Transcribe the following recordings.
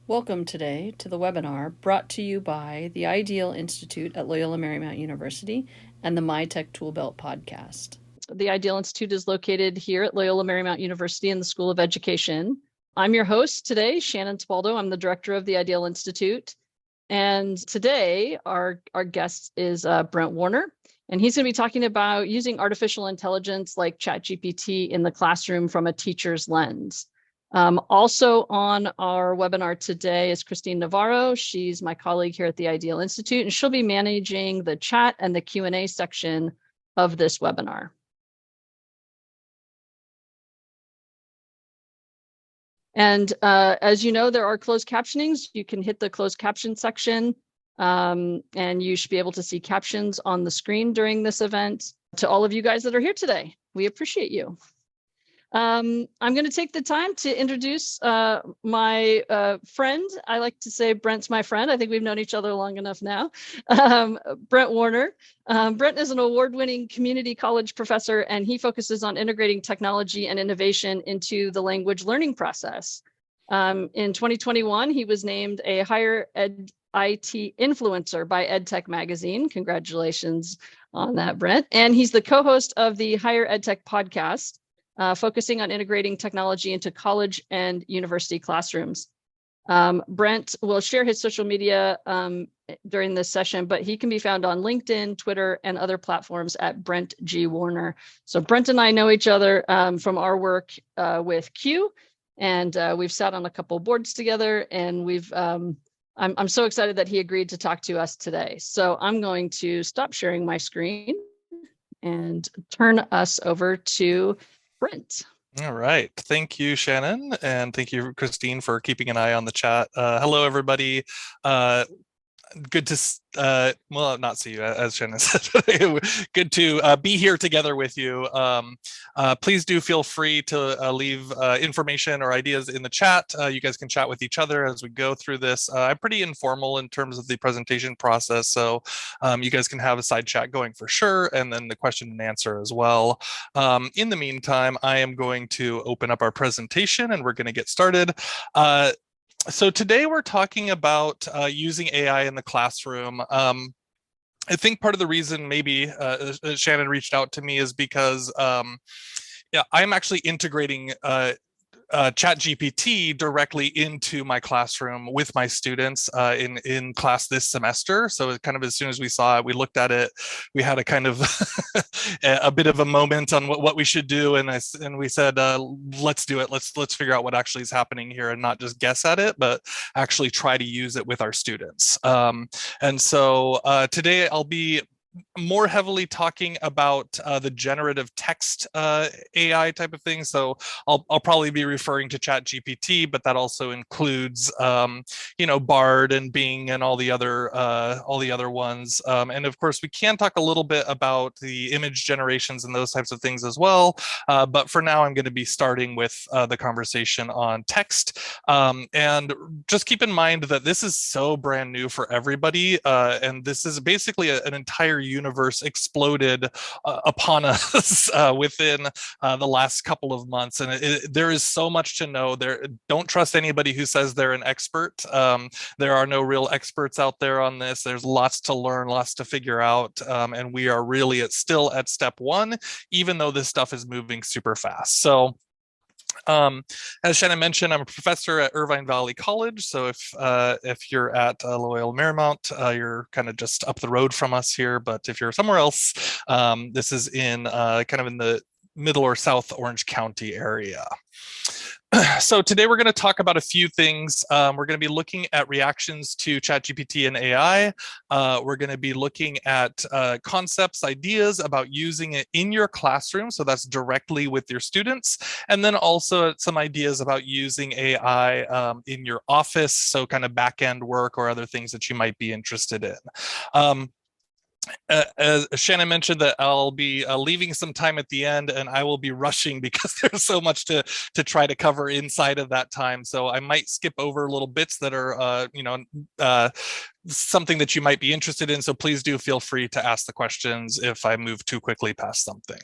Welcome today to the webinar brought to you by the Ideal Institute at Loyola Marymount University and the My Tech Toolbelt Podcast. The Ideal Institute is located here at Loyola Marymount University in the School of Education. I'm your host today, Shannon Tbaldo. I'm the director of the Ideal Institute. And today our guest is Brent Warner, and he's going to be talking about using artificial intelligence like ChatGPT in the classroom from a teacher's lens. Also on our webinar today is Christine Navarro. She's my colleague here at the Ideal Institute, and she'll be managing the chat and the Q&A section of this webinar. And as you know, there are closed captionings. You can hit the closed caption section, and you should be able to see captions on the screen during this event. To all of you guys that are here today, we appreciate you. I'm going to take the time to introduce my friend. I like to say Brent's my friend. I think we've known each other long enough now. Brent Warner. Brent is an award-winning community college professor, and he focuses on integrating technology and innovation into the language learning process. In 2021, he was named a higher ed IT influencer by EdTech magazine. Congratulations on that, Brent. And he's the co-host of the Higher EdTech podcast, focusing on integrating technology into college and university classrooms. Brent will share his social media during this session, but he can be found on LinkedIn, Twitter, and other platforms at Brent G. Warner. So Brent and I know each other from our work with Q, and we've sat on a couple boards together, and I'm so excited that he agreed to talk to us today. So I'm going to stop sharing my screen and turn us over to Brent. All right. Thank you, Shannon. And thank you, Christine, for keeping an eye on the chat. Hello, everybody. Good to, well, not see you, as Shannon said. Good to be here together with you. Please do feel free to leave information or ideas in the chat. You guys can chat with each other as we go through this. I'm pretty informal in terms of the presentation process, so you guys can have a side chat going for sure, and then the question and answer as well. In the meantime, I am going to open up our presentation and we're going to get started. So today we're talking about using AI in the classroom. I think part of the reason maybe Shannon reached out to me is because yeah, I'm actually integrating ChatGPT directly into my classroom with my students in class this semester. So kind of as soon as we saw it, we looked at it, we had a kind of a bit of a moment on what we should do, and we said, let's do it. Let's figure out what actually is happening here and not just guess at it, but actually try to use it with our students. And so today I'll be more heavily talking about the generative text AI type of thing. So I'll probably be referring to ChatGPT, but that also includes Bard and Bing and all the other ones. And of course, we can talk a little bit about the image generations and those types of things as well. But for now, I'm going to be starting with the conversation on text. And just keep in mind that this is so brand new for everybody, and this is basically an entire universe exploded upon us within the last couple of months, and there is so much to know. Don't trust anybody who says they're an expert. There are no real experts out there on this. There's lots to learn, lots to figure out, and we are really still at step one, even though this stuff is moving super fast. So as Shannon mentioned, I'm a professor at Irvine Valley College. So if you're at Loyola Marymount, you're kind of just up the road from us here. But if you're somewhere else, this is in kind of in the Middle or South Orange County area. So today we're going to talk about a few things. We're going to be looking at reactions to ChatGPT and AI. We're going to be looking at concepts, ideas about using it in your classroom. So that's directly with your students. And then also some ideas about using AI in your office. So kind of back-end work or other things that you might be interested in. As Shannon mentioned, that I'll be leaving some time at the end, and I will be rushing because there's so much to try to cover inside of that time. So I might skip over little bits that are something that you might be interested in. So please do feel free to ask the questions if I move too quickly past something.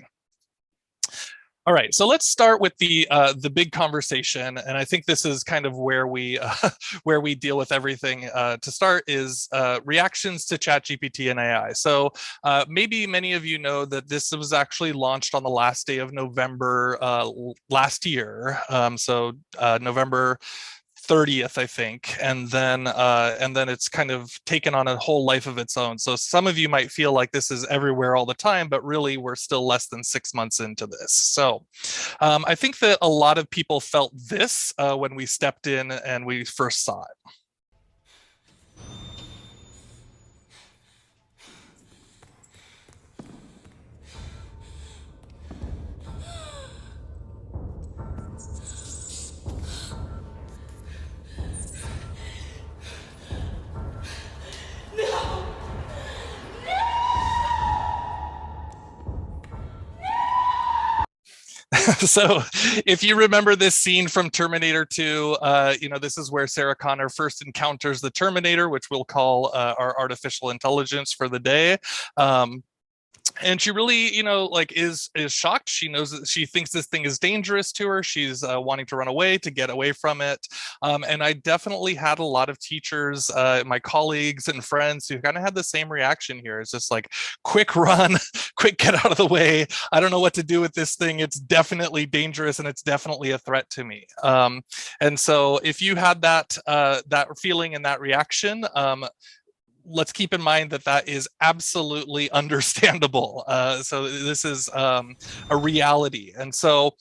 All right, so let's start with the big conversation, and I think this is kind of where we where we deal with everything. To start is reactions to ChatGPT and AI. So maybe many of you know that this was actually launched on the last day of November last year. November 30th, I think, and then it's kind of taken on a whole life of its own. So some of you might feel like this is everywhere all the time, but really we're still less than 6 months into this. So I think that a lot of people felt this when we stepped in and we first saw it. So if you remember this scene from Terminator 2, this is where Sarah Connor first encounters the Terminator, which we'll call our artificial intelligence for the day. And she really, is shocked. She knows that she thinks this thing is dangerous to her. She's wanting to run away, to get away from it. And I definitely had a lot of teachers, my colleagues and friends who kind of had the same reaction here. It's just like, quick run, quick get out of the way. I don't know what to do with this thing. It's definitely dangerous and it's definitely a threat to me. And so if you had that feeling and that reaction, let's keep in mind that that is absolutely understandable. So this is a reality. And so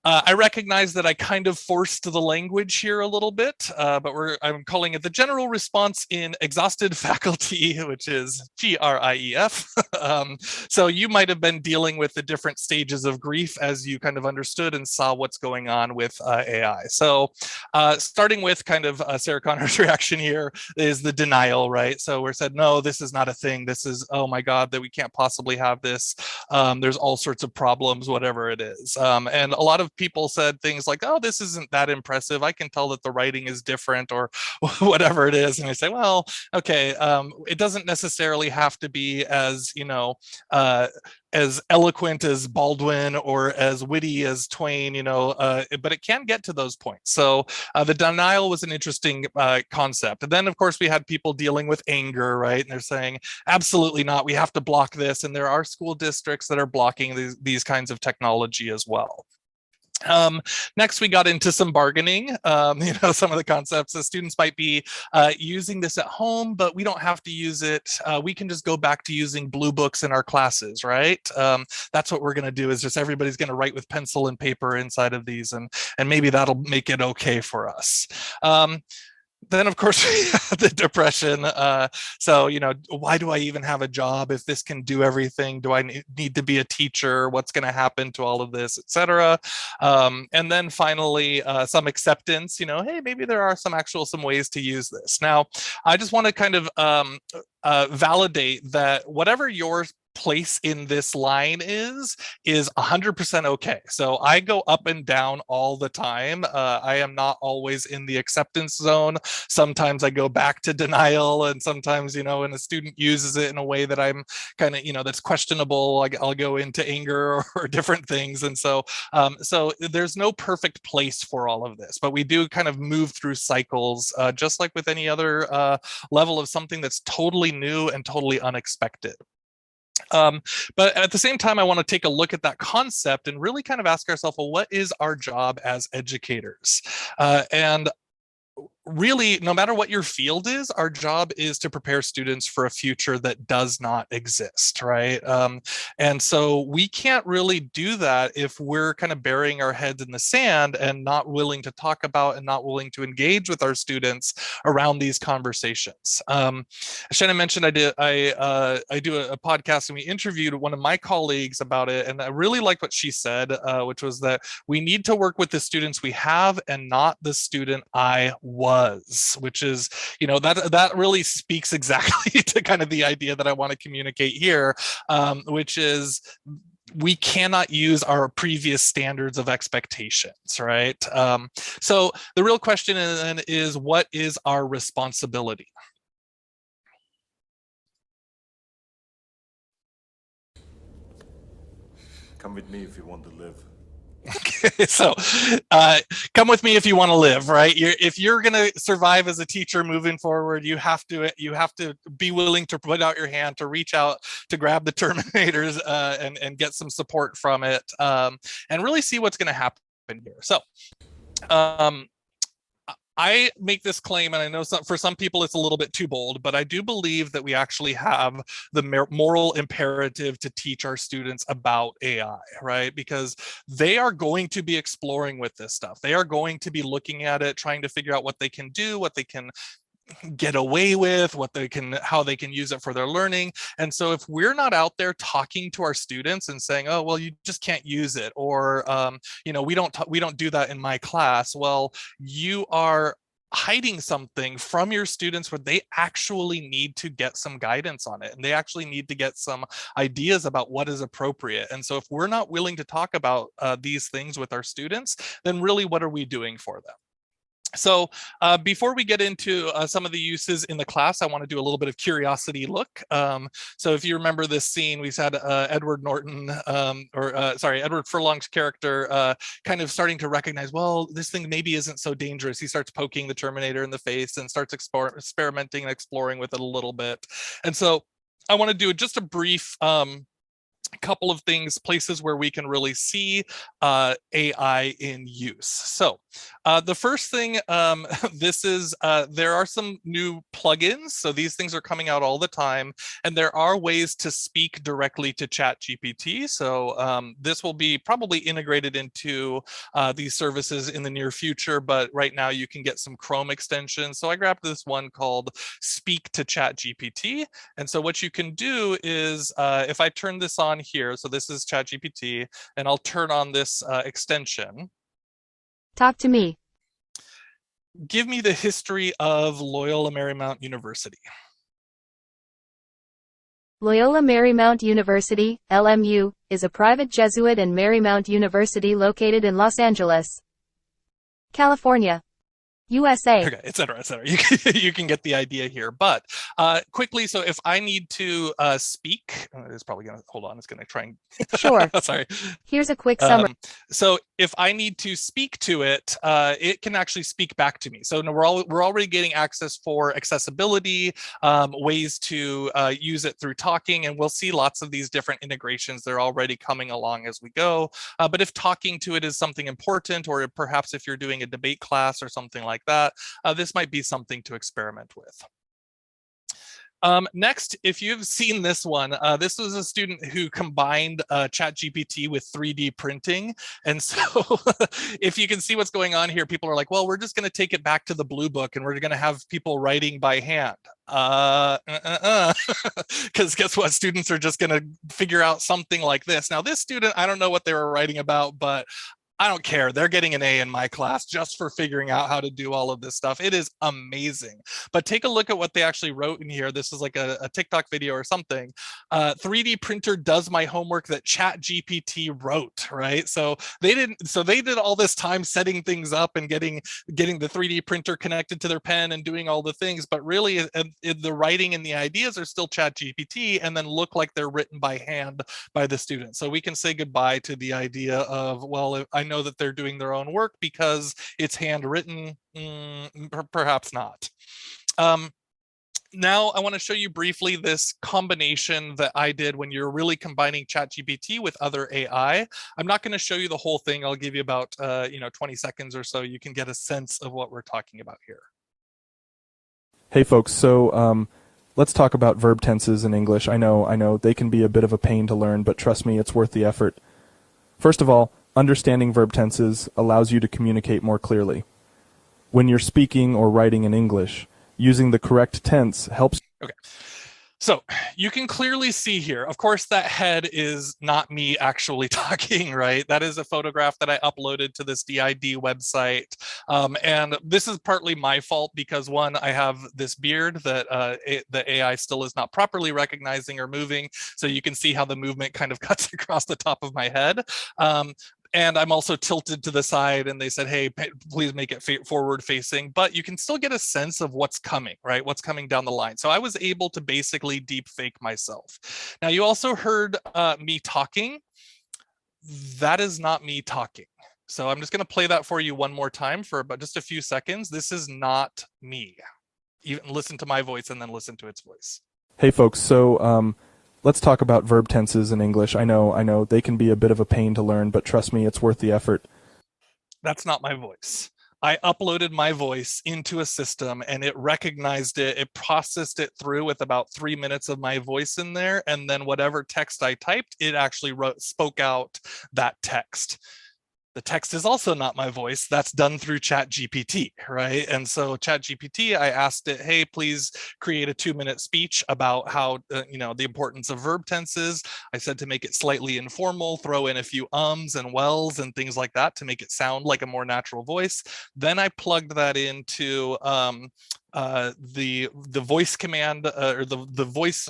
I recognize that I kind of forced the language here a little bit, but I'm calling it the general response in exhausted faculty, which is GRIEF. So you might have been dealing with the different stages of grief as you kind of understood and saw what's going on with AI. So starting with kind of Sarah Connor's reaction here is the denial, right? So we're said, no, this is not a thing. This is, oh my God, that we can't possibly have this. There's all sorts of problems, whatever it is. And a lot of people said things like, oh, this isn't that impressive. I can tell that the writing is different or whatever it is. And I say, well, okay, it doesn't necessarily have to be as, as eloquent as Baldwin or as witty as Twain, but it can get to those points. So the denial was an interesting concept. And then, of course, we had people dealing with anger, right? And they're saying, absolutely not, we have to block this. And there are school districts that are blocking these kinds of technology as well. Next, we got into some bargaining. Some of the concepts that students might be using this at home, but we don't have to use it. We can just go back to using blue books in our classes, right? That's what we're going to do, is just everybody's going to write with pencil and paper inside of these, and maybe that'll make it okay for us. Then, of course, we have the depression. So, why do I even have a job if this can do everything? Do I need to be a teacher? What's going to happen to all of this, etc.? And then finally, some acceptance. Hey, maybe there are some ways to use this. Now, I just want to kind of validate that whatever your place in this line is 100% okay. So I go up and down all the time. I am not always in the acceptance zone. Sometimes I go back to denial, and sometimes, when a student uses it in a way that I'm kind of, that's questionable, I'll go into anger or different things. And so there's no perfect place for all of this, but we do kind of move through cycles, just like with any other level of something that's totally new and totally unexpected. But at the same time, I want to take a look at that concept and really kind of ask ourselves, well, what is our job as educators? And really, no matter what your field is, our job is to prepare students for a future that does not exist, right? And so we can't really do that if we're kind of burying our heads in the sand and not willing to talk about and not willing to engage with our students around these conversations. Shannon mentioned I do a podcast, and we interviewed one of my colleagues about it, and I really liked what she said, which was that we need to work with the students we have and not the student I was, which is, that really speaks exactly to kind of the idea that I want to communicate here, which is we cannot use our previous standards of expectations, right? So the real question is, what is our responsibility? Come with me if you want to live. Okay, so come with me if you want to live, right? If you're going to survive as a teacher moving forward, you have to be willing to put out your hand, to reach out, to grab the terminators, and get some support from it, and really see what's going to happen here. So I make this claim, and I know for some people it's a little bit too bold, but I do believe that we actually have the moral imperative to teach our students about AI, right? Because they are going to be exploring with this stuff. They are going to be looking at it, trying to figure out what they can do, what they can get away with, how they can use it for their learning. And so if we're not out there talking to our students and saying, oh, well, you just can't use it, or we don't do that in my class, well, you are hiding something from your students where they actually need to get some guidance on it, and they actually need to get some ideas about what is appropriate. And so if we're not willing to talk about these things with our students, then really what are we doing for them? So before we get into some of the uses in the class, I want to do a little bit of curiosity look. So if you remember this scene, we had Edward Norton, Edward Furlong's character kind of starting to recognize, well, this thing maybe isn't so dangerous. He starts poking the Terminator in the face and starts experimenting and exploring with it a little bit. And so I want to do just a brief couple of things, places where we can really see AI in use. So the first thing, there are some new plugins. So these things are coming out all the time, and there are ways to speak directly to ChatGPT. So this will be probably integrated into these services in the near future, but right now you can get some Chrome extensions. So I grabbed this one called Speak to ChatGPT. And so what you can do is, if I turn this on here, so this is ChatGPT, and I'll turn on this extension. Talk to me. Give me the history of Loyola Marymount University. Loyola Marymount University, LMU, is a private Jesuit and Marymount University located in Los Angeles, California, USA. Okay, et cetera, et cetera. You can get the idea here. But quickly, so if I need to speak, it's probably going to, hold on, it's going to try and... Sure. Sorry. Here's a quick summary. So if I need to speak to it, it can actually speak back to me. So we're already getting access for accessibility, ways to use it through talking, and we'll see lots of these different integrations. They're already coming along as we go. But if talking to it is something important, or perhaps if you're doing a debate class or something like that, this might be something to experiment with. Next, if you've seen this one, this was a student who combined ChatGPT with 3D printing. And so if you can see what's going on here, people are like, well, we're just going to take it back to the blue book and we're going to have people writing by hand. Because guess what? Students are just going to figure out something like this. Now, this student, I don't know what they were writing about, but I don't care. They're getting an A in my class just for figuring out how to do all of this stuff. It is amazing. But take a look at what they actually wrote in here. This is like a TikTok video or something. 3D printer does my homework that ChatGPT wrote, right? So they did all this time setting things up and getting the 3D printer connected to their pen and doing all the things. But really, the writing and the ideas are still ChatGPT, and then look like they're written by hand by the student. So we can say goodbye to the idea of, well, I know that they're doing their own work because it's handwritten. Perhaps not. Now I want to show you briefly this combination that I did when you're really combining ChatGPT with other AI. I'm not going to show you the whole thing. I'll give you about 20 seconds or so. You can get a sense of what we're talking about here. Hey folks, so let's talk about verb tenses in English. I know they can be a bit of a pain to learn, but trust me, it's worth the effort. First of all, understanding verb tenses allows you to communicate more clearly. When you're speaking or writing in English, using the correct tense helps. Okay. So you can clearly see here, of course, that head is not me actually talking, right? That is a photograph that I uploaded to this DID website. And this is partly my fault because, one, I have this beard that the AI still is not properly recognizing or moving. So you can see how the movement kind of cuts across the top of my head. And I'm also tilted to the side, and they said, hey, please make it forward facing, but you can still get a sense of what's coming, right? What's coming down the line. So I was able to basically deep fake myself. Now, you also heard me talking. That is not me talking. So I'm just going to play that for you one more time for about just a few seconds. This is not me. Even listen to my voice and then listen to its voice. Hey folks, so let's talk about verb tenses in English. I know they can be a bit of a pain to learn, but trust me, it's worth the effort. That's not my voice. I uploaded my voice into a system and it recognized it. It processed it through with about 3 minutes of my voice in there. And then whatever text I typed, it actually spoke out that text. The text is also not my voice. That's done through ChatGPT, right? And so ChatGPT, I asked it, hey, please create a 2-minute speech about how, the importance of verb tenses. I said to make it slightly informal, throw in a few ums and wells and things like that to make it sound like a more natural voice. Then I plugged that into the voice command or the voice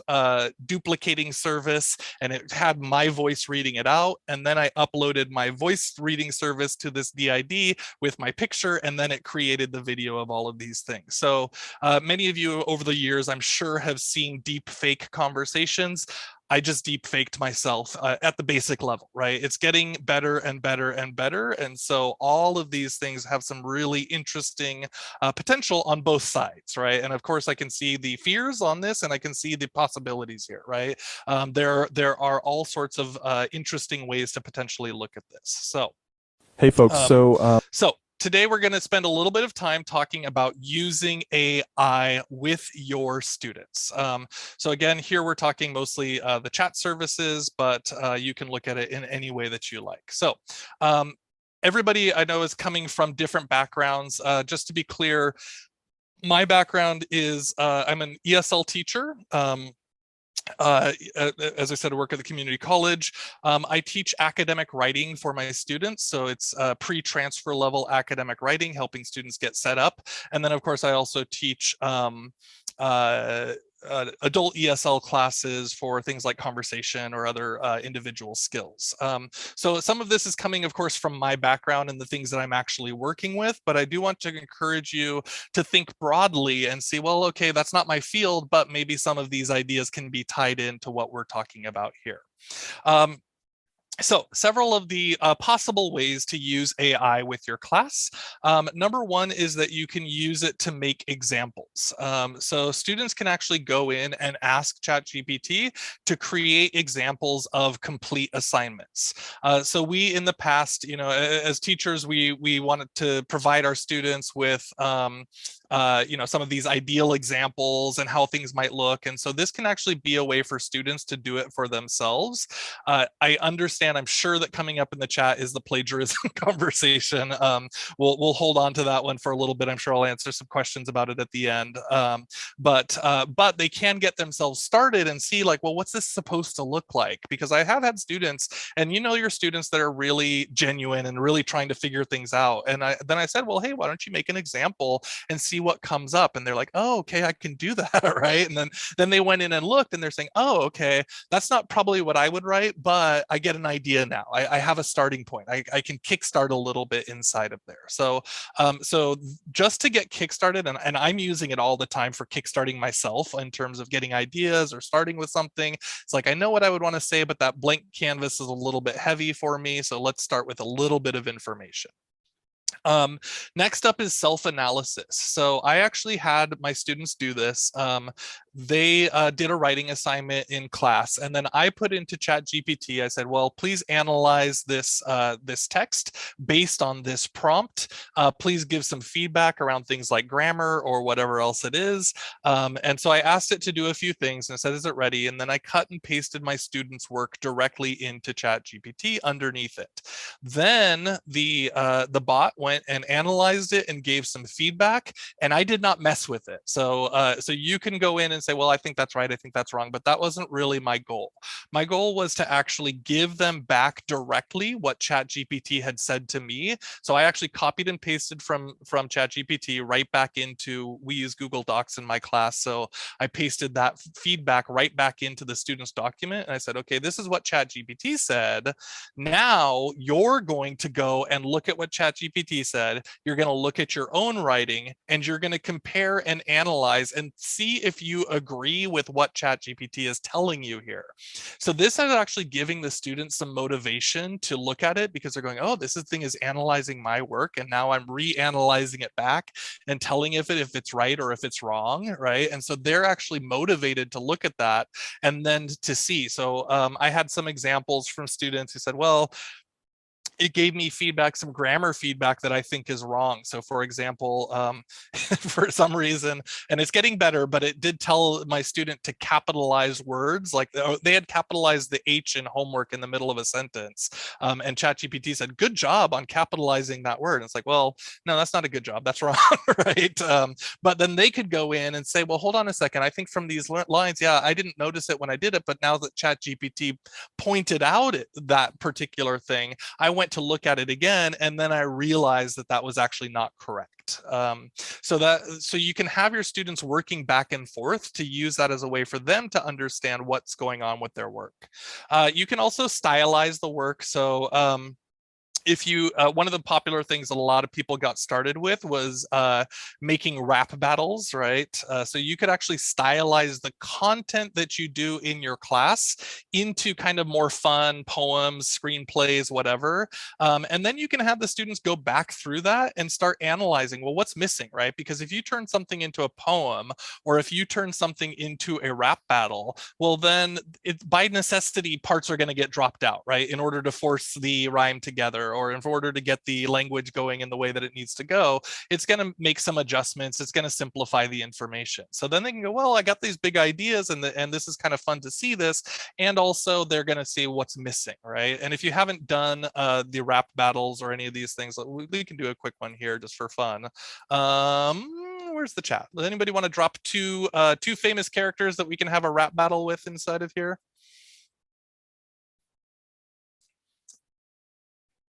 duplicating service, and it had my voice reading it out. And then I uploaded my voice reading service to this DID with my picture, and then it created the video of all of these things. So many of you over the years, I'm sure, have seen deep fake conversations. I just deep faked myself at the basic level, right? It's getting better and better and better. And so all of these things have some really interesting potential on both sides, right? And of course, I can see the fears on this and I can see the possibilities here, right? There are all sorts of interesting ways to potentially look at this. So, hey folks, so today we're going to spend a little bit of time talking about using AI with your students. So again, here we're talking mostly the chat services, but you can look at it in any way that you like. So everybody I know is coming from different backgrounds. Just to be clear, my background is I'm an ESL teacher. As I said, I work at the community college. I teach academic writing for my students. So it's pre-transfer level academic writing, helping students get set up. And then of course, I also teach adult ESL classes for things like conversation or other individual skills. So some of this is coming, of course, from my background and the things that I'm actually working with, but I do want to encourage you to think broadly and see, well, okay, that's not my field, but maybe some of these ideas can be tied into what we're talking about here. So several of the possible ways to use AI with your class. Number one is that you can use it to make examples. So students can actually go in and ask ChatGPT to create examples of complete assignments. So we, in the past, as teachers, we wanted to provide our students with some of these ideal examples and how things might look. And so this can actually be a way for students to do it for themselves. I understand, I'm sure that coming up in the chat is the plagiarism conversation. We'll hold on to that one for a little bit. I'm sure I'll answer some questions about it at the end. But they can get themselves started and see like, well, what's this supposed to look like? Because I have had students, and your students that are really genuine and really trying to figure things out. And then I said, well, hey, why don't you make an example and see what comes up? And they're like, oh, okay, I can do that, right? And then they went in and looked and they're saying, oh, okay, that's not probably what I would write, but I get an idea now. I have a starting point. I can kickstart a little bit inside of there. So just to get kickstarted, and I'm using it all the time for kickstarting myself in terms of getting ideas or starting with something. It's like, I know what I would want to say, but that blank canvas is a little bit heavy for me. So let's start with a little bit of information. Next up is self-analysis. So I actually had my students do this. They did a writing assignment in class, and then I put into ChatGPT, I said, well, please analyze this text based on this prompt. Please give some feedback around things like grammar or whatever else it is. And so I asked it to do a few things and I said, is it ready? And then I cut and pasted my students' work directly into ChatGPT underneath it. Then the bot went and analyzed it and gave some feedback, and I did not mess with it. So you can go in and say, well, I think that's right, I think that's wrong, but that wasn't really my goal. My goal was to actually give them back directly what ChatGPT had said to me. So I actually copied and pasted from ChatGPT right back into, we use Google Docs in my class, so I pasted that feedback right back into the student's document, and I said, okay, this is what ChatGPT said. Now you're going to go and look at what ChatGPT said. You're going to look at your own writing, and you're going to compare and analyze and see if you agree with what ChatGPT is telling you here? So this is actually giving the students some motivation to look at it, because they're going, oh, this thing is analyzing my work, and now I'm reanalyzing it back and telling if it's right or if it's wrong, right? And so they're actually motivated to look at that and then to see. So I had some examples from students who said, well, it gave me feedback, some grammar feedback that I think is wrong. So for example, for some reason, and it's getting better, but it did tell my student to capitalize words. Like they had capitalized the H in homework in the middle of a sentence. And ChatGPT said, good job on capitalizing that word. And it's like, well, no, that's not a good job. That's wrong, right? But then they could go in and say, well, hold on a second. I think from these lines, yeah, I didn't notice it when I did it, but now that ChatGPT pointed out that particular thing, I went to look at it again, and then I realized that that was actually not correct. So you can have your students working back and forth to use that as a way for them to understand what's going on with their work. You can also stylize the work. So if you, one of the popular things that a lot of people got started with was making rap battles, right? So you could actually stylize the content that you do in your class into kind of more fun poems, screenplays, whatever. And then you can have the students go back through that and start analyzing, well, what's missing, right? Because if you turn something into a poem, or if you turn something into a rap battle, well, then by necessity, parts are going to get dropped out, right? In order to force the rhyme together, or in order to get the language going in the way that it needs to go, it's going to make some adjustments. It's going to simplify the information. So then they can go, well, I got these big ideas, and this is kind of fun to see this. And also they're going to see what's missing, right? And if you haven't done the rap battles or any of these things, we can do a quick one here just for fun. Where's the chat? Does anybody want to drop two famous characters that we can have a rap battle with inside of here?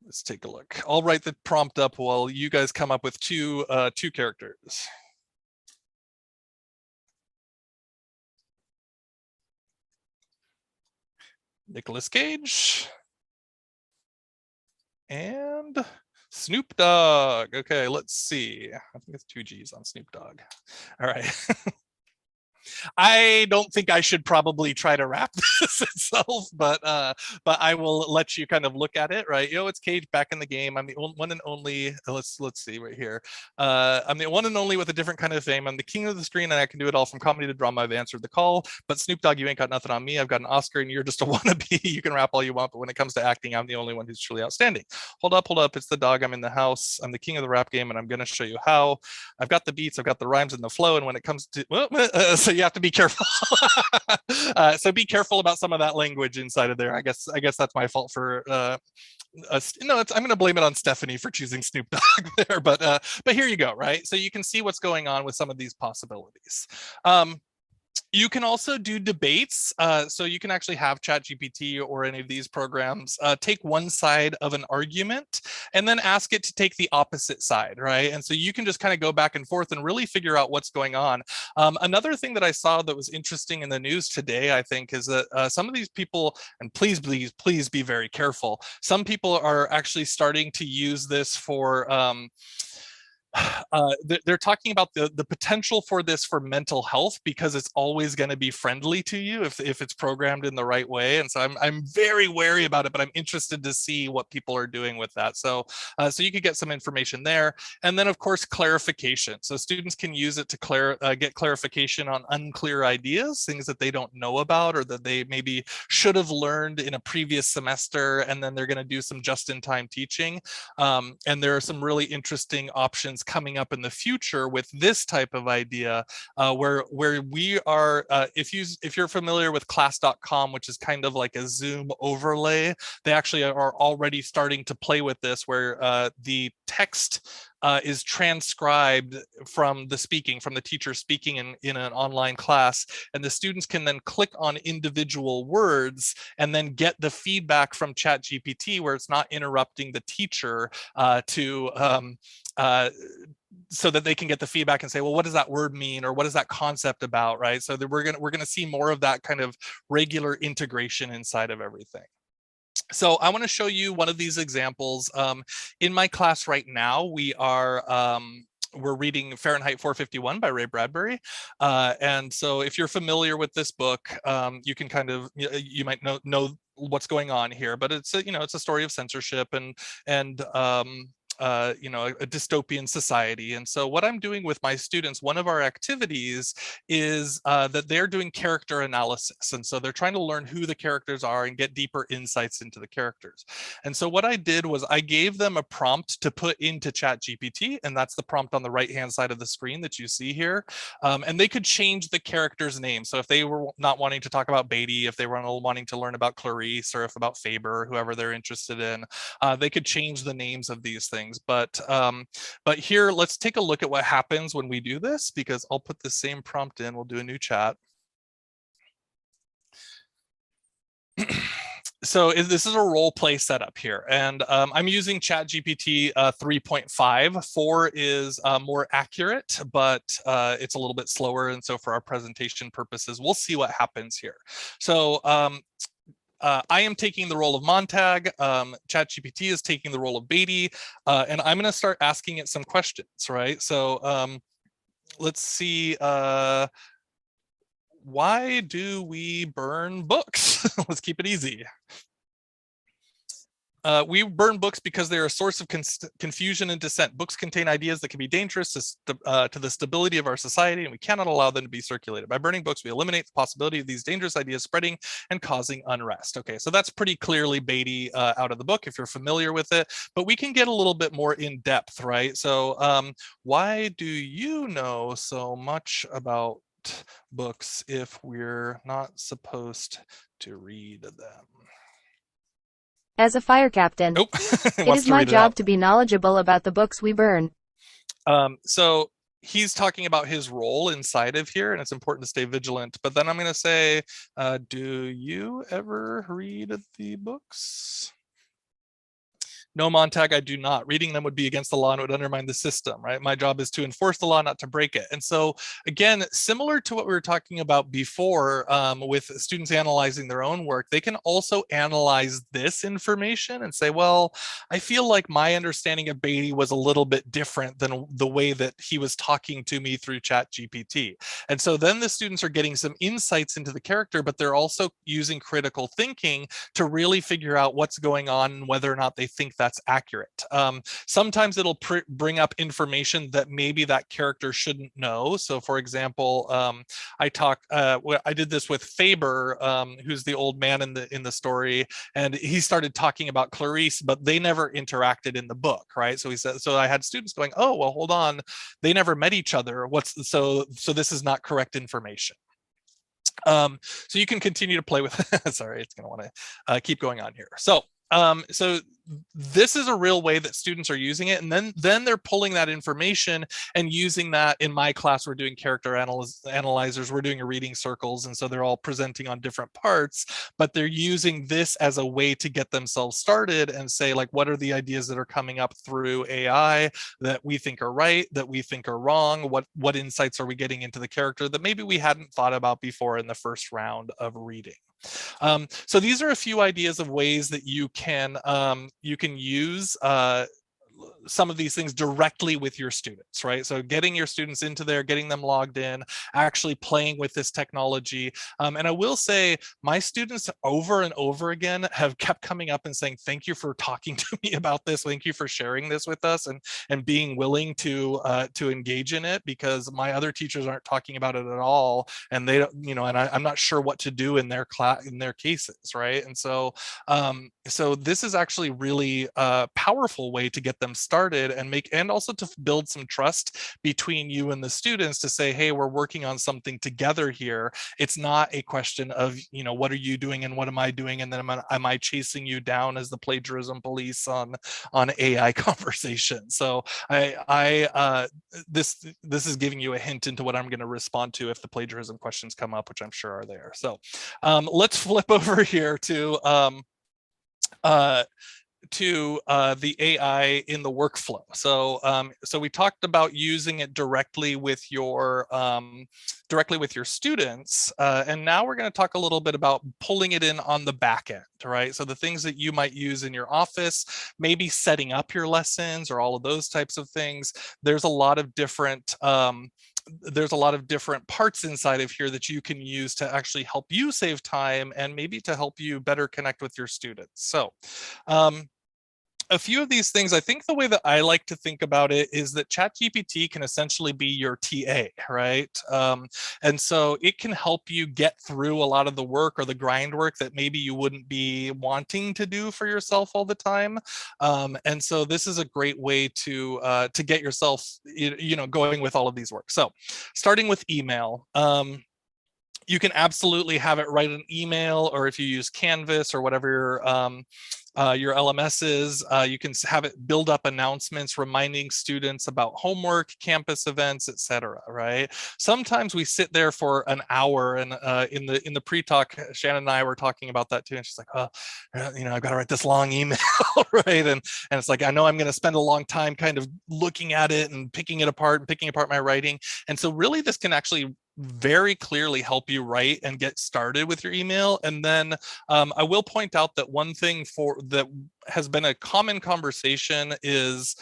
Let's take a look. I'll write the prompt up while you guys come up with two characters. Nicolas Cage and Snoop Dogg. Okay, let's see. I think it's 2 G's on Snoop Dogg. All right. I don't think I should probably try to wrap this itself, but I will let you kind of look at it, right? It's Cage back in the game. I'm the one and only. Let's see right here. I'm the one and only with a different kind of fame. I'm the king of the screen, and I can do it all from comedy to drama. I've answered the call, but Snoop Dogg, you ain't got nothing on me. I've got an Oscar, and you're just a wannabe. You can rap all you want, but when it comes to acting, I'm the only one who's truly outstanding. Hold up. It's the dog. I'm in the house. I'm the king of the rap game, and I'm gonna show you how. I've got the beats. I've got the rhymes and the flow, and when it comes to so you have to be careful. So be careful about some of that language inside of there. I guess that's my fault for no, I'm going to blame it on Stephanie for choosing Snoop Dogg there, but here you go, right? So you can see what's going on with some of these possibilities. You can also do debates. So you can actually have ChatGPT or any of these programs take one side of an argument and then ask it to take the opposite side, right? And so you can just kind of go back and forth and really figure out what's going on. Another thing that I saw that was interesting in the news today, I think, is that some of these people, and please be very careful, some people are actually starting to use this for they're talking about the potential for this for mental health, because it's always going to be friendly to you if it's programmed in the right way. And so I'm very wary about it, but I'm interested to see what people are doing with that. So you could get some information there. And then of course, clarification. So students can use it to get clarification on unclear ideas, things that they don't know about, or that they maybe should have learned in a previous semester. And then they're going to do some just-in-time teaching. And there are some really interesting options coming up in the future with this type of idea, where we are, if you're familiar with class.com, which is kind of like a Zoom overlay, they actually are already starting to play with this, where the text is transcribed from the teacher speaking in an online class, and the students can then click on individual words and then get the feedback from ChatGPT, where it's not interrupting the teacher so that they can get the feedback and say, well, what does that word mean, or what is that concept about, right? So that we're gonna see more of that kind of regular integration inside of everything. So I want to show you one of these examples. In my class right now, we are we're reading Fahrenheit 451 by Ray Bradbury. And so if you're familiar with this book, you can kind of, you might know what's going on here, but it's a, it's a story of censorship and a dystopian society. And so what I'm doing with my students, one of our activities is that they're doing character analysis. And so they're trying to learn who the characters are and get deeper insights into the characters. And so what I did was I gave them a prompt to put into ChatGPT, and that's the prompt on the right-hand side of the screen that you see here. And they could change the character's name. So if they were not wanting to talk about Beatty, if they were wanting to learn about Clarice, or if about Faber, whoever they're interested in, they could change the names of these things. But here, let's take a look at what happens when we do this, because I'll put the same prompt in. We'll do a new chat. So this is a role play setup here, and I'm using ChatGPT 3.5. 4 is more accurate, but it's a little bit slower. And so for our presentation purposes, we'll see what happens here. So I am taking the role of Montag, ChatGPT is taking the role of Beatty, and I'm going to start asking it some questions, right? So let's see, why do we burn books? Let's keep it easy. We burn books because they're a source of confusion and dissent. Books contain ideas that can be dangerous to the stability of our society, and we cannot allow them to be circulated. By burning books, we eliminate the possibility of these dangerous ideas spreading and causing unrest. Okay, so that's pretty clearly Beatty out of the book, if you're familiar with it, but we can get a little bit more in depth, right? So why do you know so much about books if we're not supposed to read them? As a fire captain, Nope. It is my job to be knowledgeable about the books we burn. So he's talking about his role inside of here, and it's important to stay vigilant. But then I'm going to say, do you ever read the books? No, Montag, I do not. Reading them would be against the law and would undermine the system, right? My job is to enforce the law, not to break it. And so, again, similar to what we were talking about before with students analyzing their own work, they can also analyze this information and say, well, I feel like my understanding of Beatty was a little bit different than the way that he was talking to me through ChatGPT. And so then the students are getting some insights into the character, but they're also using critical thinking to really figure out what's going on and whether or not they think that's accurate. Sometimes it'll bring up information that maybe that character shouldn't know. So for example, I did this with Faber, who's the old man in the story, and he started talking about Clarice, but they never interacted in the book, right? So he said, so I had students going, oh, well, hold on, they never met each other. So this is not correct information. So you can continue to play with sorry, it's going to want to keep going on here. So this is a real way that students are using it, and then they're pulling that information and using that. In my class, we're doing character analyzers, we're doing reading circles, and so they're all presenting on different parts, but they're using this as a way to get themselves started and say, like, what are the ideas that are coming up through AI that we think are right, that we think are wrong, what insights are we getting into the character that maybe we hadn't thought about before in the first round of reading. So these are a few ideas of ways that you can use some of these things directly with your students, right? So getting your students into there, getting them logged in, actually playing with this technology. And I will say my students over and over again have kept coming up and saying, thank you for talking to me about this. Thank you for sharing this with us and being willing to engage in it, because my other teachers aren't talking about it at all. And they don't, and I'm not sure what to do in their class, in their cases, right? And so, so this is actually really a powerful way to get them started and also to build some trust between you and the students to say, hey, we're working on something together here. It's not a question of, what are you doing and what am I doing? And then am I chasing you down as the plagiarism police on AI conversation? So this is giving you a hint into what I'm going to respond to if the plagiarism questions come up, which I'm sure are there. So let's flip over here to to the AI in the workflow. So we talked about using it directly with your students, and now we're going to talk a little bit about pulling it in on the back end, right? So the things that you might use in your office, maybe setting up your lessons or all of those types of things. There's a lot of different parts inside of here that you can use to actually help you save time and maybe to help you better connect with your students. So a few of these things, I think the way that I like to think about it is that ChatGPT can essentially be your TA, right? And so it can help you get through a lot of the work or the grind work that maybe you wouldn't be wanting to do for yourself all the time. And so this is a great way to get yourself, going with all of these work. So starting with email. You can absolutely have it write an email, or if you use Canvas or whatever your LMS is, you can have it build up announcements reminding students about homework, campus events, etc. Right? Sometimes we sit there for an hour, and in the pre-talk, Shannon and I were talking about that too, and she's like, "Oh, I've got to write this long email," right? And it's like, I know I'm going to spend a long time kind of looking at it and picking it apart and picking apart my writing, and so really this can actually very clearly help you write and get started with your email. And then I will point out that one thing that has been a common conversation is,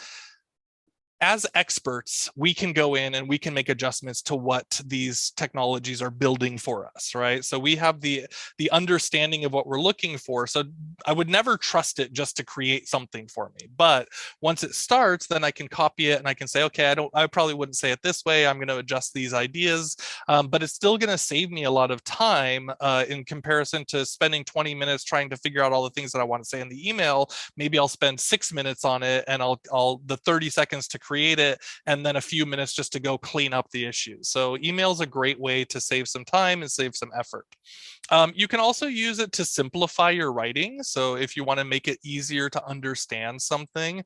as experts, we can go in and we can make adjustments to what these technologies are building for us, right? So we have the understanding of what we're looking for. So I would never trust it just to create something for me. But once it starts, then I can copy it and I can say, okay, I probably wouldn't say it this way. I'm going to adjust these ideas, but it's still going to save me a lot of time in comparison to spending 20 minutes trying to figure out all the things that I want to say in the email. Maybe I'll spend 6 minutes on it, and I'll the 30 seconds to create it, and then a few minutes just to go clean up the issues. So email is a great way to save some time and save some effort. You can also use it to simplify your writing. So if you want to make it easier to understand something,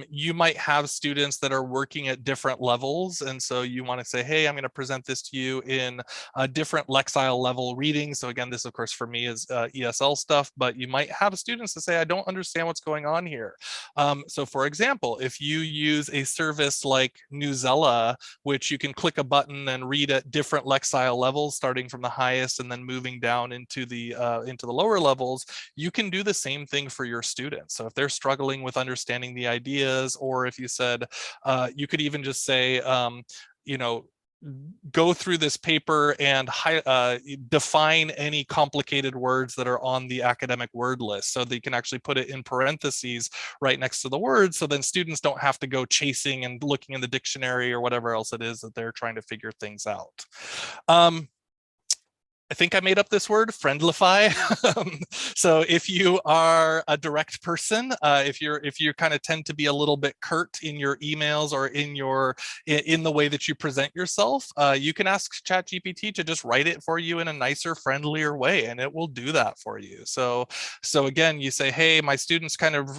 you might have students that are working at different levels. And so you want to say, hey, I'm going to present this to you in a different Lexile level reading. So again, this of course for me is ESL stuff, but you might have students that say, I don't understand what's going on here. So for example, if you use a service like Newsela, which you can click a button and read at different Lexile levels, starting from the highest and then moving down into the lower levels, you can do the same thing for your students. So if they're struggling with understanding the ideas, or if you said, you could even just say, go through this paper and define any complicated words that are on the academic word list, so that you can actually put it in parentheses right next to the word, so then students don't have to go chasing and looking in the dictionary or whatever else it is that they're trying to figure things out. I think I made up this word, friendlify. So if you are a direct person, if you kind of tend to be a little bit curt in your emails or in the way that you present yourself, you can ask ChatGPT to just write it for you in a nicer, friendlier way, and it will do that for you. So again, you say, hey, my students kind of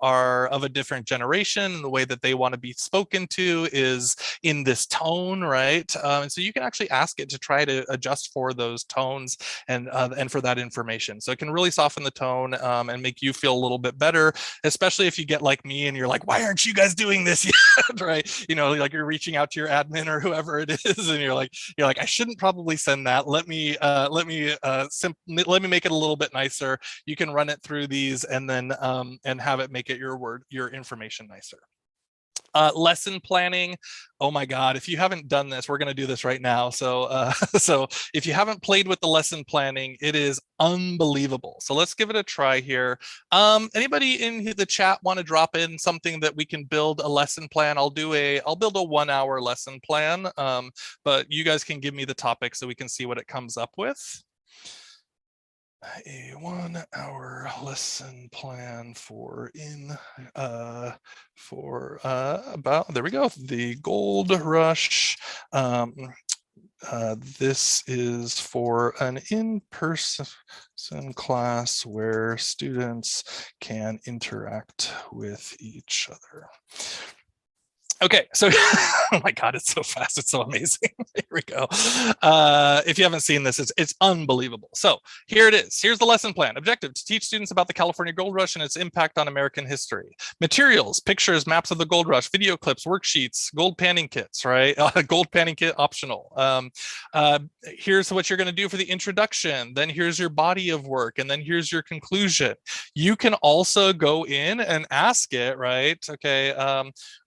are of a different generation, and the way that they want to be spoken to is in this tone, right? And so you can actually ask it to try to adjust for those tones and for that information. So it can really soften the tone and make you feel a little bit better, especially if you get like me and you're like, why aren't you guys doing this yet? Right? Like you're reaching out to your admin or whoever it is, and you're like, I shouldn't probably send that. Let me make it a little bit nicer. You can run it through these and then and have it make it your information nicer. Lesson planning. Oh my God, if you haven't done this, we're going to do this right now. So if you haven't played with the lesson planning, it is unbelievable. So let's give it a try here. Anybody in the chat want to drop in something that we can build a lesson plan? I'll build a 1 hour lesson plan, but you guys can give me the topic so we can see what it comes up with. A 1 hour lesson plan about, there we go, the gold rush. This is for an in-person class where students can interact with each other. Okay, so oh my God, it's so fast. It's so amazing. Here we go. If you haven't seen this, it's unbelievable. So here it is. Here's the lesson plan. Objective: to teach students about the California Gold Rush and its impact on American history. Materials: pictures, maps of the Gold Rush, video clips, worksheets, gold panning kits, right? Gold panning kit optional. Here's what you're going to do for the introduction. Then here's your body of work. And then here's your conclusion. You can also go in and ask it, right? Okay,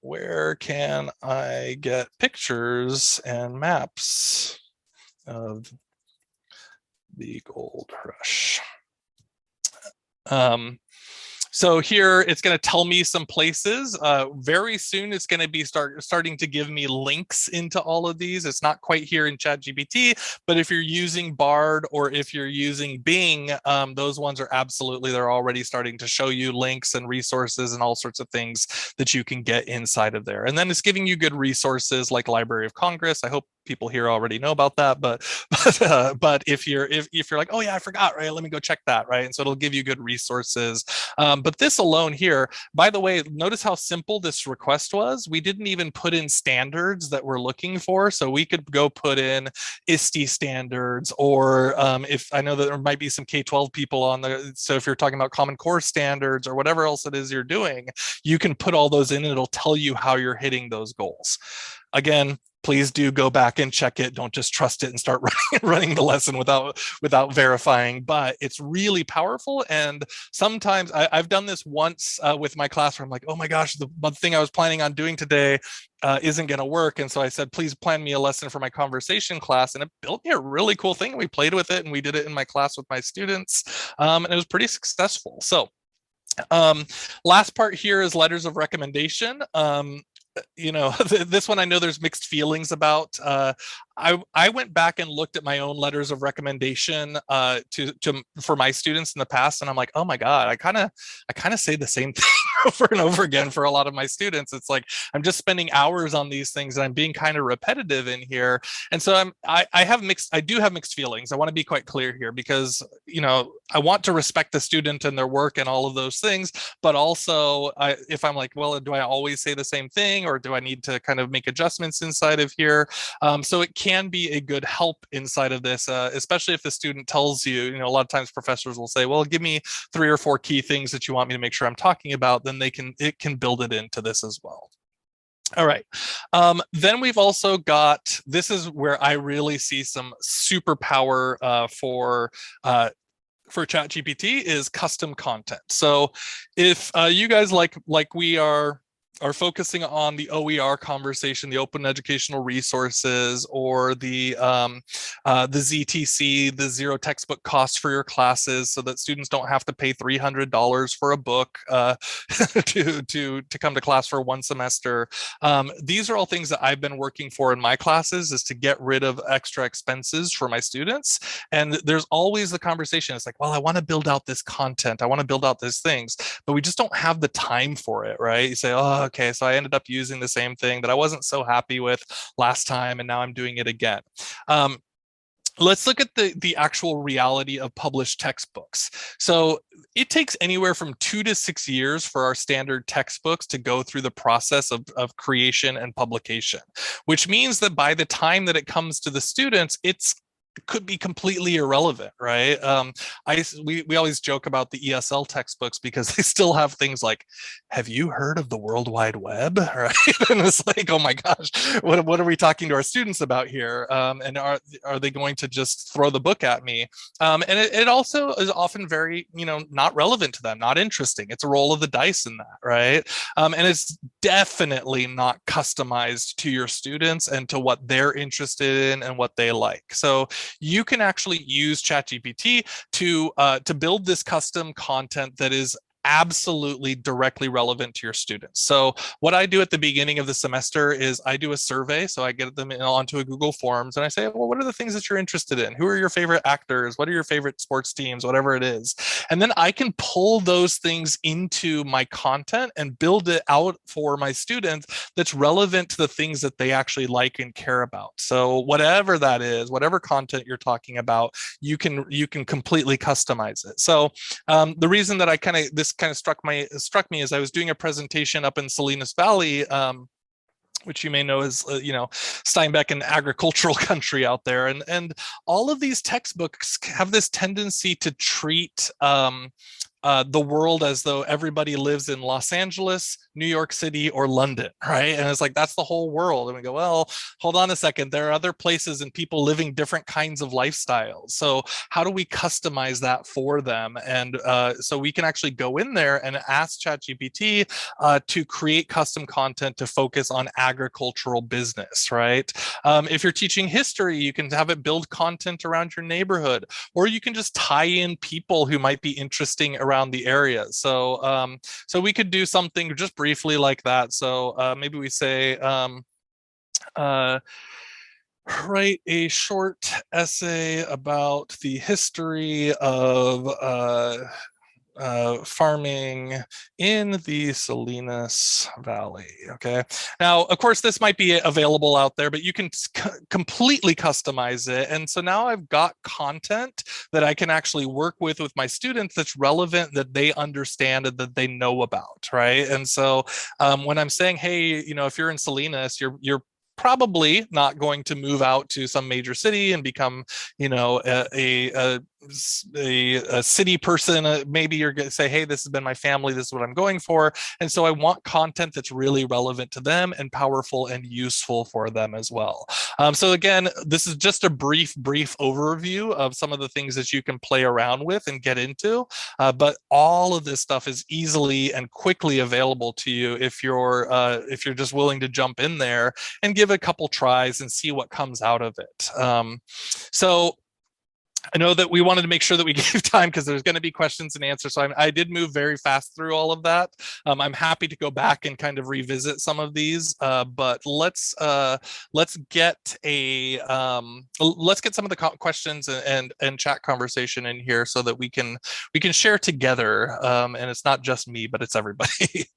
where can I get pictures and maps of the Gold Rush? So here it's going to tell me some places. Very soon it's going to be starting to give me links into all of these. It's not quite here in ChatGPT, but if you're using Bard or if you're using Bing, those ones are absolutely, they're already starting to show you links and resources and all sorts of things that you can get inside of there. And then it's giving you good resources like Library of Congress. I hope people here already know about that, but if you're like, oh yeah, I forgot, right? Let me go check that, right? And so it'll give you good resources. But this alone here, by the way, notice how simple this request was. We didn't even put in standards that we're looking for, so we could go put in ISTE standards, or if I know that there might be some K-12 people on there, so if you're talking about Common Core standards or whatever else it is you're doing, you can put all those in and it'll tell you how you're hitting those goals. Again, please do go back and check it. Don't just trust it and start running the lesson without verifying. But it's really powerful. And sometimes I've done this once with my class where I'm like, oh my gosh, the thing I was planning on doing today isn't going to work. And so I said, please plan me a lesson for my conversation class. And it built me a really cool thing. We played with it and we did it in my class with my students. And it was pretty successful. So last part here is letters of recommendation. You know, this one I know there's mixed feelings about. I went back and looked at my own letters of recommendation for my students in the past, and I'm like, oh my God, I kind of say the same thing over and over again for a lot of my students. It's like I'm just spending hours on these things, and I'm being kind of repetitive in here. And so I do have mixed feelings. I want to be quite clear here because, you know, I want to respect the student and their work and all of those things, but also if I'm like, well, do I always say the same thing, or do I need to kind of make adjustments inside of here? So it can be a good help inside of this, especially if the student tells you, you know, a lot of times professors will say, well, give me 3 or 4 key things that you want me to make sure I'm talking about, then it can build it into this as well. All right. Then we've also got, this is where I really see some superpower for ChatGPT, is custom content. So if you guys like we are focusing on the OER conversation, the open educational resources, or the ZTC, the zero textbook cost for your classes, so that students don't have to pay $300 for a book to come to class for one semester. These are all things that I've been working for in my classes, is to get rid of extra expenses for my students. And there's always the conversation. It's like, well, I want to build out this content. I want to build out these things, but we just don't have the time for it, right? You say, oh, okay, so I ended up using the same thing that I wasn't so happy with last time, and now I'm doing it again. Let's look at the actual reality of published textbooks. So it takes anywhere from 2 to 6 years for our standard textbooks to go through the process of creation and publication, which means that by the time that it comes to the students, it could be completely irrelevant, right? We always joke about the ESL textbooks because they still have things like, have you heard of the World Wide Web? Right? And it's like, oh my gosh, what are we talking to our students about here? And are they going to just throw the book at me? And it also is often very, you know, not relevant to them, not interesting. It's a roll of the dice in that, right? And it's definitely not customized to your students and to what they're interested in and what they like. So you can actually use ChatGPT to build this custom content that is absolutely directly relevant to your students. So what I do at the beginning of the semester is I do a survey. So I get them onto a Google Forms and I say, well, what are the things that you're interested in? Who are your favorite actors? What are your favorite sports teams? Whatever it is. And then I can pull those things into my content and build it out for my students that's relevant to the things that they actually like and care about. So whatever that is, whatever content you're talking about, you can completely customize it. So the reason that this kind of struck me as I was doing a presentation up in Salinas Valley which you may know is, Steinbeck, an agricultural country out there. And all of these textbooks have this tendency to treat the world as though everybody lives in Los Angeles, New York City, or London, right? And it's like, that's the whole world. And we go, well, hold on a second. There are other places and people living different kinds of lifestyles. So how do we customize that for them? And so we can actually go in there and ask ChatGPT to create custom content to focus on agricultural business, right? If you're teaching history, you can have it build content around your neighborhood, or you can just tie in people who might be interesting around the area. So so we could do something just briefly like that. So maybe we say write a short essay about the history of farming in the Salinas Valley. Okay. Now, of course, this might be available out there, but you can completely customize it. And so now I've got content that I can actually work with my students that's relevant, that they understand and that they know about, right? And so when I'm saying, hey, if you're in Salinas, you're probably not going to move out to some major city and become, a city person. Maybe you're going to say, hey, this has been my family, this is what I'm going for. And so I want content that's really relevant to them and powerful and useful for them as well. So again, this is just a brief overview of some of the things that you can play around with and get into. But all of this stuff is easily and quickly available to you if you're just willing to jump in there and give it a couple tries and see what comes out of it. So I know that we wanted to make sure that we gave time because there's going to be questions and answers. So I did move very fast through all of that. I'm happy to go back and kind of revisit some of these, but let's get some of the questions and chat conversation in here so that we can share together. And it's not just me, but it's everybody.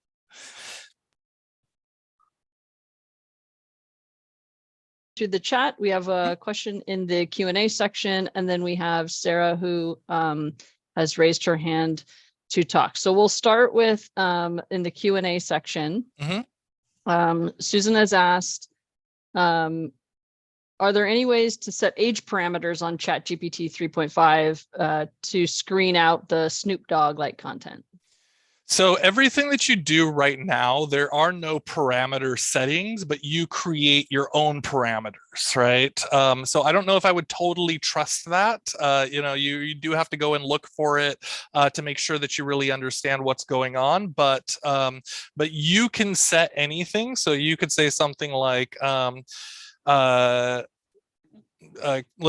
To the chat, we have a question in the Q&A section, and then we have Sarah who has raised her hand to talk. So we'll start with in the Q&A section. Mm-hmm. Susan has asked, are there any ways to set age parameters on ChatGPT 3.5 to screen out the Snoop Dogg-like content? So everything that you do right now, there are no parameter settings, but you create your own parameters, right? So I don't know if I would totally trust that. You do have to go and look for it to make sure that you really understand what's going on. But you can set anything. So you could say something like, let's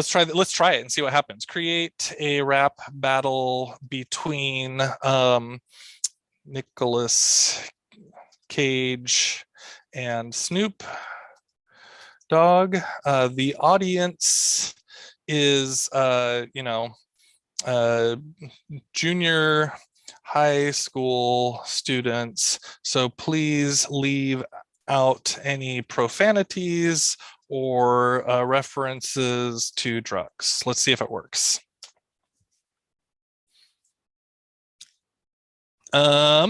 try it and see what happens. Create a rap battle between Nicolas Cage and Snoop Dogg. The audience is, junior high school students. So please leave out any profanities or references to drugs. Let's see if it works.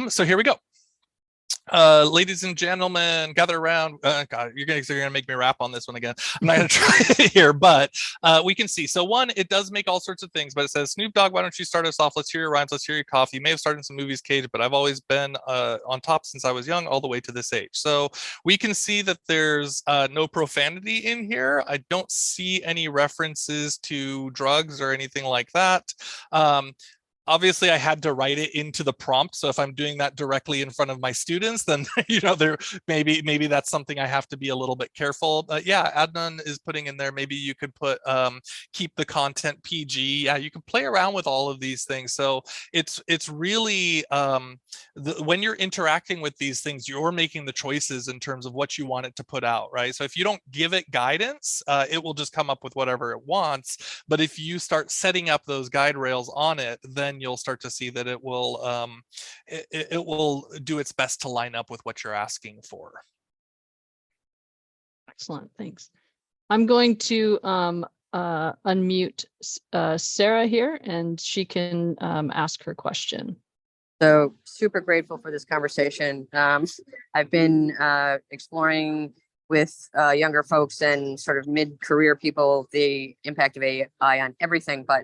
So here we go. Ladies and gentlemen, gather around. God, you're gonna make me rap on this one again. I'm not gonna try it here, but we can see. So one, it does make all sorts of things, but it says, Snoop Dogg, why don't you start us off? Let's hear your rhymes. Let's hear your cough. You may have started in some movies, Cage, but I've always been on top since I was young, all the way to this age. So we can see that there's no profanity in here. I don't see any references to drugs or anything like that. Obviously, I had to write it into the prompt. So if I'm doing that directly in front of my students, then there maybe that's something I have to be a little bit careful. But yeah, Adnan is putting in there. Maybe you could put keep the content PG. Yeah, you can play around with all of these things. So it's really when you're interacting with these things, you're making the choices in terms of what you want it to put out, right? So if you don't give it guidance, it will just come up with whatever it wants. But if you start setting up those guide rails on it, then you'll start to see that it will it will do its best to line up with what you're asking for. Excellent, thanks. I'm going to unmute Sarah here, and she can ask her question. So super grateful for this conversation. I've been exploring with younger folks and sort of mid-career people, the impact of AI on everything, but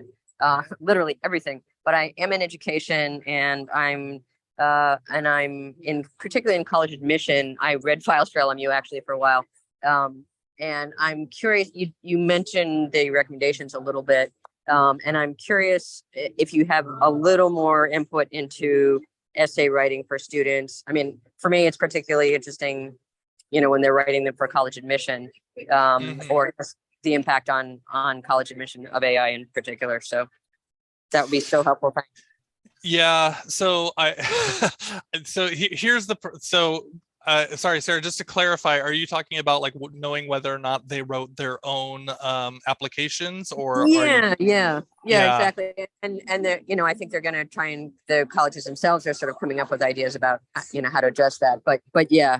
literally everything. But I am in education, and I'm in particularly in college admission. I read files for LMU actually for a while, and I'm curious. You mentioned the recommendations a little bit, and I'm curious if you have a little more input into essay writing for students. I mean, for me, it's particularly interesting, when they're writing them for college admission, or the impact on college admission of AI in particular. So that would be so helpful. Thanks. Yeah. So here's sorry, Sarah, just to clarify, are you talking about like knowing whether or not they wrote their own applications, or yeah, exactly. And I think they're going to try, and the colleges themselves are sort of coming up with ideas about how to adjust that. But yeah,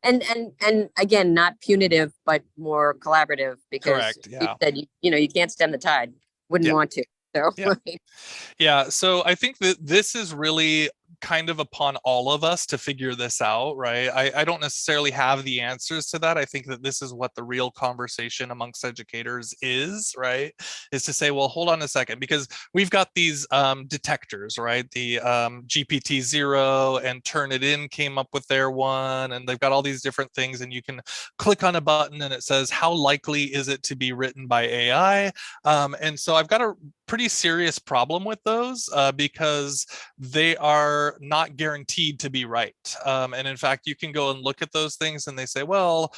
and again, not punitive, but more collaborative, because correct. Yeah. You said you can't stem the tide. Wouldn't want to. So yeah. So I think that this is really kind of upon all of us to figure this out, right? I don't necessarily have the answers to that. I think that this is what the real conversation amongst educators is, right? Is to say, well, hold on a second, because we've got these detectors, right? The GPT-0 and Turnitin came up with their one, and they've got all these different things, and you can click on a button and it says, how likely is it to be written by AI? And so I've got a pretty serious problem with those because they are not guaranteed to be right. And in fact, you can go and look at those things and they say, well,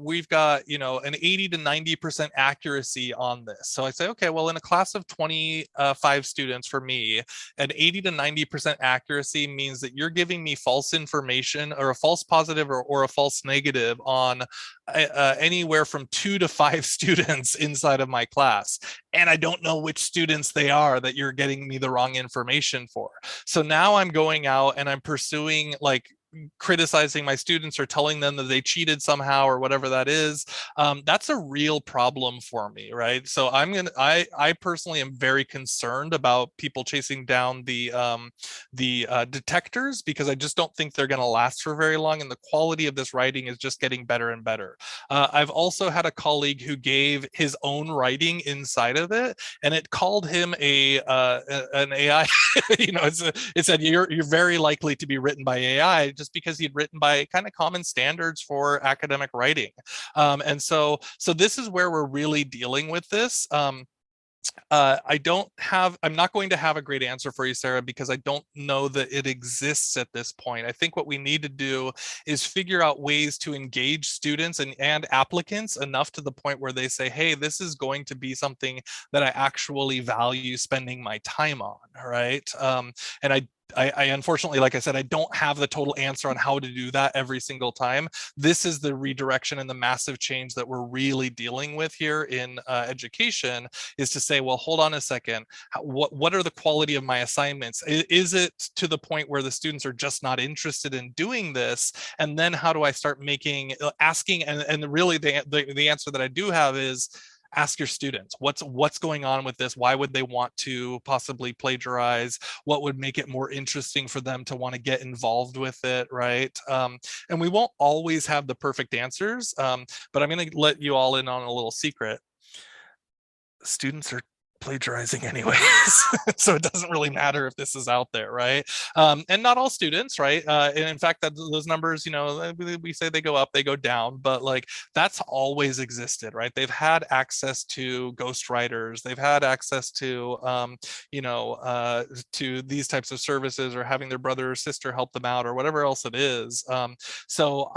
we've got, an 80 to 90% accuracy on this. So I say, okay, well, in a class of 25 students for me, an 80 to 90% accuracy means that you're giving me false information, or a false positive or a false negative on anywhere from 2 to 5 students inside of my class. And I don't know which students they are that you're getting me the wrong information for. So now I'm going out and I'm pursuing, like, criticizing my students or telling them that they cheated somehow or whatever that is. That's a real problem for me, right? So I personally am very concerned about people chasing down the detectors, because I just don't think they're going to last for very long, and the quality of this writing is just getting better and better. I've also had a colleague who gave his own writing inside of it, and it called him an AI. It said you're very likely to be written by AI, just because he'd written by kind of common standards for academic writing. And so this is where we're really dealing with this. I'm not going to have a great answer for you, Sarah, because I don't know that it exists at this point. I think what we need to do is figure out ways to engage students and applicants enough to the point where they say, hey, this is going to be something that I actually value spending my time on, right? And I unfortunately, like I said, I don't have the total answer on how to do that every single time. This is the redirection and the massive change that we're really dealing with here in education, is to say, well, hold on a second. What are the quality of my assignments? Is it to the point where the students are just not interested in doing this? And then how do I start asking, and really the answer that I do have is, ask your students, what's going on with this? Why would they want to possibly plagiarize? What would make it more interesting for them to want to get involved with it, right? And we won't always have the perfect answers, but I'm going to let you all in on a little secret. Students are plagiarizing anyways. So it doesn't really matter if this is out there, right? And not all students, right? And in fact, those numbers, we say they go up, they go down, but like that's always existed, right? They've had access to ghostwriters, they've had access to, to these types of services, or having their brother or sister help them out, or whatever else it is. So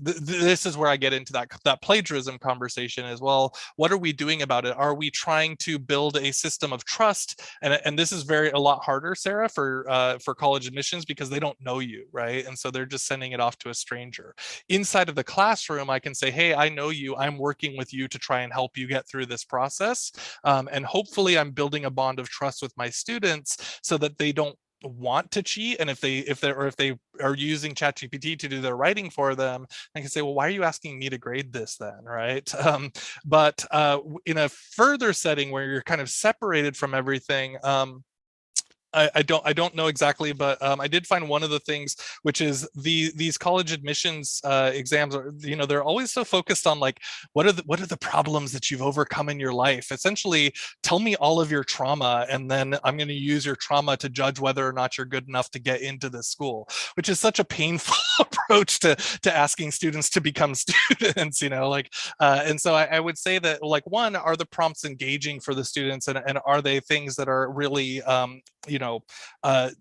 this is where I get into that plagiarism conversation as well. What are we doing about it? Are we trying to build a system of trust? And this is a lot harder, Sarah, for college admissions, because they don't know you, right? And so they're just sending it off to a stranger. Inside of the classroom, I can say, hey, I know you, I'm working with you to try and help you get through this process. And hopefully I'm building a bond of trust with my students so that they don't want to cheat. And if they are using ChatGPT to do their writing for them, I can say, well, why are you asking me to grade this then, right? But in a further setting where you're kind of separated from everything, I don't know exactly, but I did find one of the things, which is these college admissions exams are, they're always so focused on like what are the problems that you've overcome in your life. Essentially, tell me all of your trauma, and then I'm going to use your trauma to judge whether or not you're good enough to get into this school, which is such a painful approach to asking students to become students. And so I would say that, like, one, are the prompts engaging for the students, and are they things that are really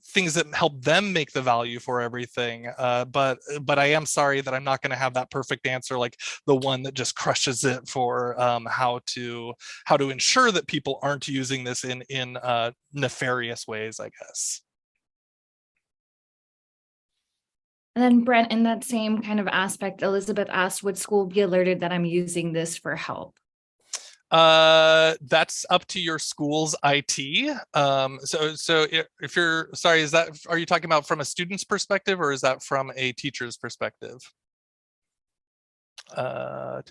things that help them make the value for everything. But I am sorry that I'm not going to have that perfect answer, like the one that just crushes it for how to ensure that people aren't using this in nefarious ways, I guess. And then Brent, in that same kind of aspect, Elizabeth asked, would school be alerted that I'm using this for help? That's up to your school's IT. So if you're, sorry, are you talking about from a student's perspective, or is that from a teacher's perspective? I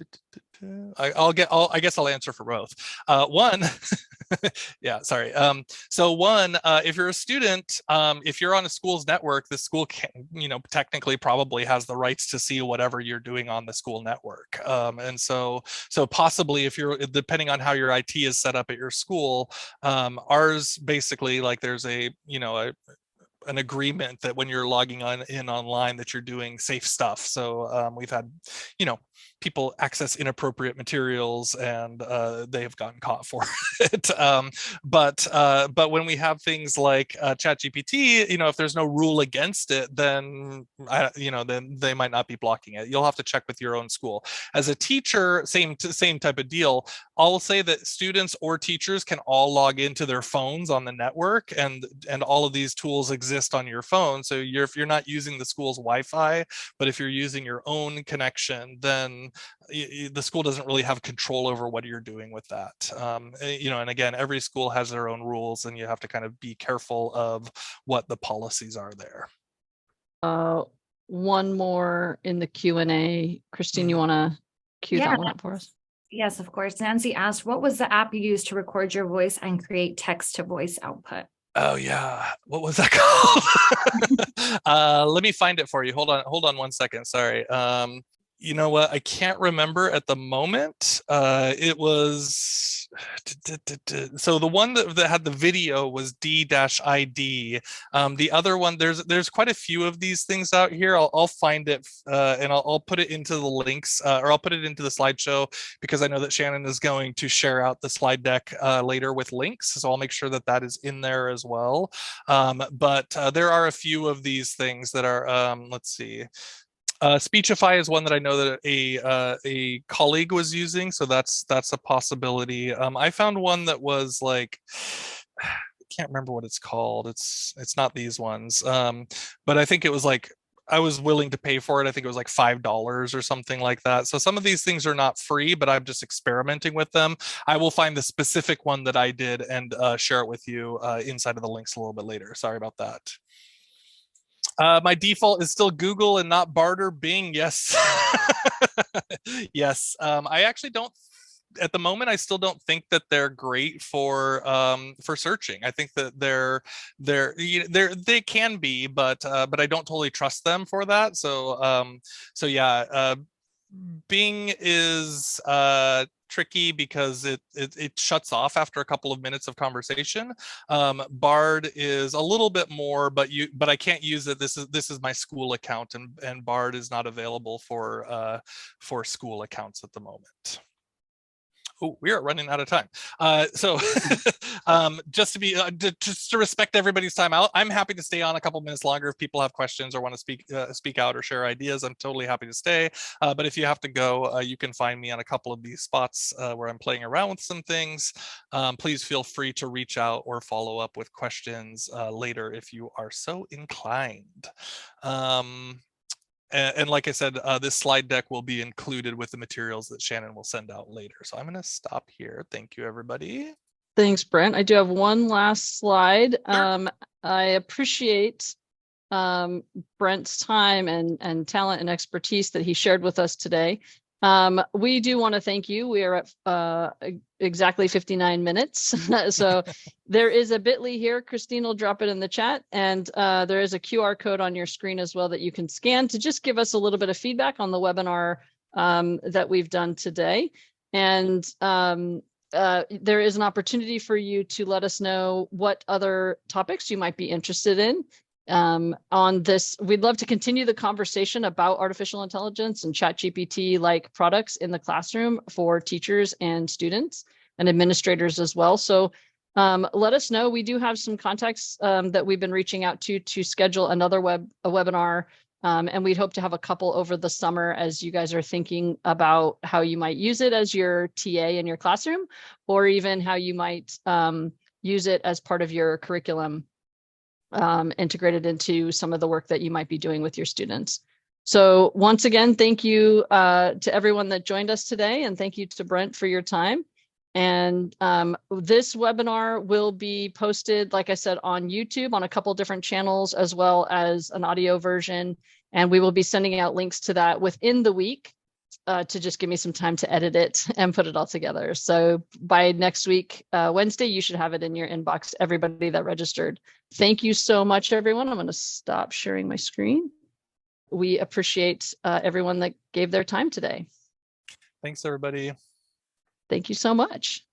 guess I'll answer for both. One, yeah, sorry. So one, if you're a student, if you're on a school's network, the school can, technically probably has the rights to see whatever you're doing on the school network. And so possibly, if you're, depending on how your IT is set up at your school, ours basically, like, there's an agreement that when you're logging in online that you're doing safe stuff. So we've had, people access inappropriate materials, and they have gotten caught for it. But when we have things like ChatGPT, if there's no rule against it, then then they might not be blocking it. You'll have to check with your own school. As a teacher, same type of deal. I'll say that students or teachers can all log into their phones on the network, and all of these tools exist on your phone. So if you're not using the school's Wi-Fi, but if you're using your own connection, then the school doesn't really have control over what you're doing with that. And again, every school has their own rules, and you have to kind of be careful of what the policies are there. One more in the Q&A. Christine, you want to cue that one up for us? Yes, of course. Nancy asked, what was the app you used to record your voice and create text to voice output? Oh yeah, what was that called? Let me find it for you. Hold on 1 second. Sorry. You know what? I can't remember at the moment. It was so the one that had the video was D-ID. The other one, there's quite a few of these things out here. I'll find it and I'll put it into the links, or I'll put it into the slideshow, because I know that Shannon is going to share out the slide deck later with links. So I'll make sure that is in there as well. But there are a few of these things that are, let's see. Speechify is one that I know that a colleague was using, so that's a possibility. I found one that was like, I can't remember what it's called. It's not these ones, but I think it was like, I was willing to pay for it. I think it was like $5 or something like that. So some of these things are not free, but I'm just experimenting with them. I will find the specific one that I did and share it with you inside of the links a little bit later. Sorry about that. My default is still Google and not Bard or Bing. Yes. Yes. I actually don't, at the moment, I still don't think that they're great for searching. I think that they can be, but I don't totally trust them for that. So yeah, Bing is tricky because it shuts off after a couple of minutes of conversation. Bard is a little bit more, but I can't use it. This is my school account, and Bard is not available for school accounts at the moment. Oh, we are running out of time. So just to respect everybody's time out, I'm happy to stay on a couple minutes longer if people have questions or want to speak out or share ideas. I'm totally happy to stay. But if you have to go, you can find me on a couple of these spots where I'm playing around with some things. Please feel free to reach out or follow up with questions later if you are so inclined. And like I said, this slide deck will be included with the materials that Shannon will send out later. So I'm going to stop here. Thank you, everybody. Thanks, Brent. I do have one last slide. I appreciate Brent's time and talent and expertise that he shared with us today. We do want to thank you. We are at exactly 59 minutes. So there is a bit.ly here. Christine will drop it in the chat. And there is a QR code on your screen as well that you can scan to just give us a little bit of feedback on the webinar that we've done today. And there is an opportunity for you to let us know what other topics you might be interested in. On this, we'd love to continue the conversation about artificial intelligence and ChatGPT like products in the classroom for teachers and students and administrators as well. So let us know. We do have some contacts that we've been reaching out to schedule another webinar. And we'd hope to have a couple over the summer as you guys are thinking about how you might use it as your TA in your classroom, or even how you might use it as part of your curriculum, integrated into some of the work that you might be doing with your students. So once again, thank you to everyone that joined us today, and thank you to Brent for your time. And this webinar will be posted, like I said, on YouTube on a couple different channels, as well as an audio version. And we will be sending out links to that within the week to just give me some time to edit it and put it all together. So by next week, Wednesday, you should have it in your inbox, everybody that registered. Thank you so much, everyone. I'm going to stop sharing my screen. We appreciate everyone that gave their time today. Thanks, everybody. Thank you so much.